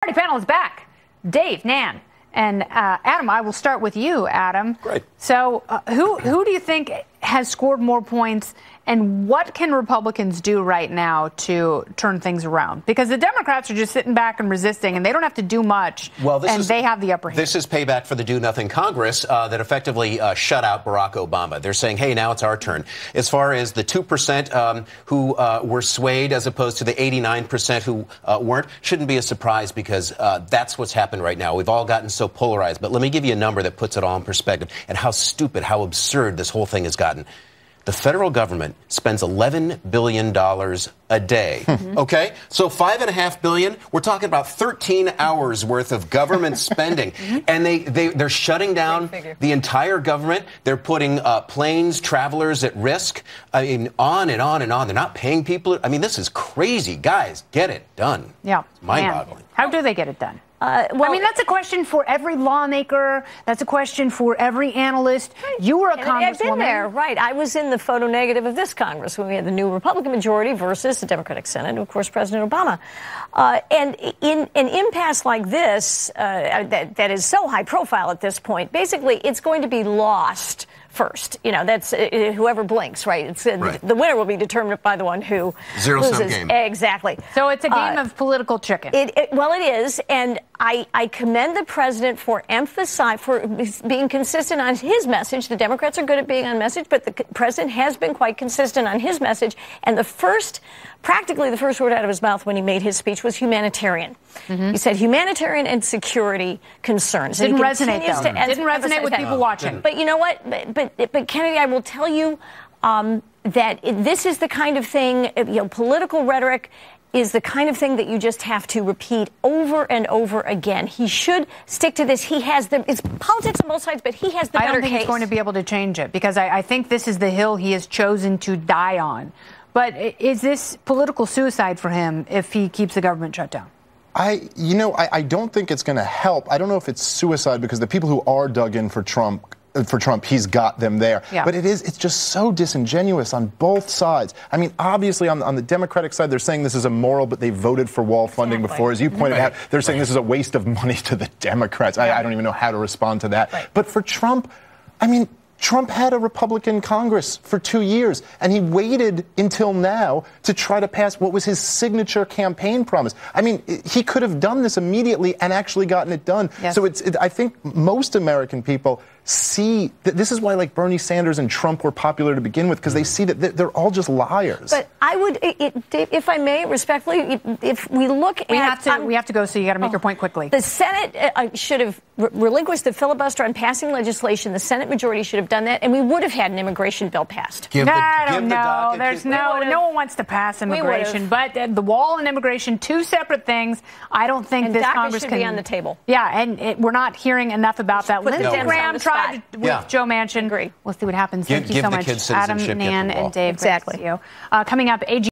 Party panel is back. Dave, Nan, and Adam. I will start with you, Adam. Great. So, who do you think has scored more points, and what can Republicans do right now to turn things around? Because the Democrats are just sitting back and resisting, and they don't have to do much, they have the upper hand. This is payback for the do-nothing Congress that effectively shut out Barack Obama. They're saying, hey, now it's our turn. As far as the 2% who were swayed as opposed to the 89% who weren't, shouldn't be a surprise because that's what's happened right now. We've all gotten so polarized. But let me give you a number that puts it all in perspective and how stupid, how absurd this whole thing has gotten. The federal government spends $11 billion a day. OK, so $5.5 billion. We're talking about 13 hours worth of government spending. And they're shutting down the entire government. They're putting planes, travelers at risk. I mean, on and on and on. They're not paying people. I mean, this is crazy. Guys, get it done. Yeah. It's mind-boggling. How do they get it done? I mean, that's a question for every lawmaker. That's a question for every analyst. You were a congresswoman. I've been there, right. I was in the photo negative of this Congress when we had the new Republican majority versus the Democratic Senate, and, of course, President Obama. And in an impasse like this, that is so high profile at this point, basically it's going to be lost first. You know, that's whoever blinks, right? It's, right. The winner will be determined by the one who Zero-sum game. Exactly. So it's a game of political chicken. Well, it is, and I commend the president for being consistent on his message. The Democrats are good at being on message, but the president has been quite consistent on his message. And practically the first word out of his mouth when he made his speech was humanitarian. He said humanitarian and security concerns. Didn't resonate, though. Didn't resonate with people watching. But you know what? But Kennedy, I will tell you that this is the kind of thing, political rhetoric is the kind of thing that you just have to repeat over and over again. He should stick to this. It's politics on both sides, but he has the better case. I don't think he's going to be able to change it because I think this is the hill he has chosen to die on. But is this political suicide for him if he keeps the government shut down? I don't think it's going to help. I don't know if it's suicide because the people who are dug in for Trump, he's got them there. Yeah. But it's just so disingenuous on both sides. I mean, obviously on the Democratic side, they're saying this is immoral, but they voted for wall funding before. As you pointed out, they're saying this is a waste of money to the Democrats. I don't even know how to respond to that. Right. But for Trump, I mean, Trump had a Republican Congress for 2 years, and he waited until now to try to pass what was his signature campaign promise. I mean, he could have done this immediately and actually gotten it done. Yes. So I think most American people see that this is why, like, Bernie Sanders and Trump were popular to begin with, because they see that they're all just liars. But I would, if I may, respectfully, if we look at... We have to go, so you got to make your point quickly. The Senate should have relinquished the filibuster on passing legislation. The Senate majority should have done that, and we would have had an immigration bill passed. I don't know. There's no one wants to pass immigration, but the wall and immigration, two separate things. I don't think and this DACA Congress should can be on the table. Yeah, and we're not hearing enough about that. Put the Lindsey Dems Graham on the tried spot. with Joe Manchin. Agree. We'll see what happens. Thank you so much, Adam, Nan, and Dave. Exactly. Great to see you. Coming up, AG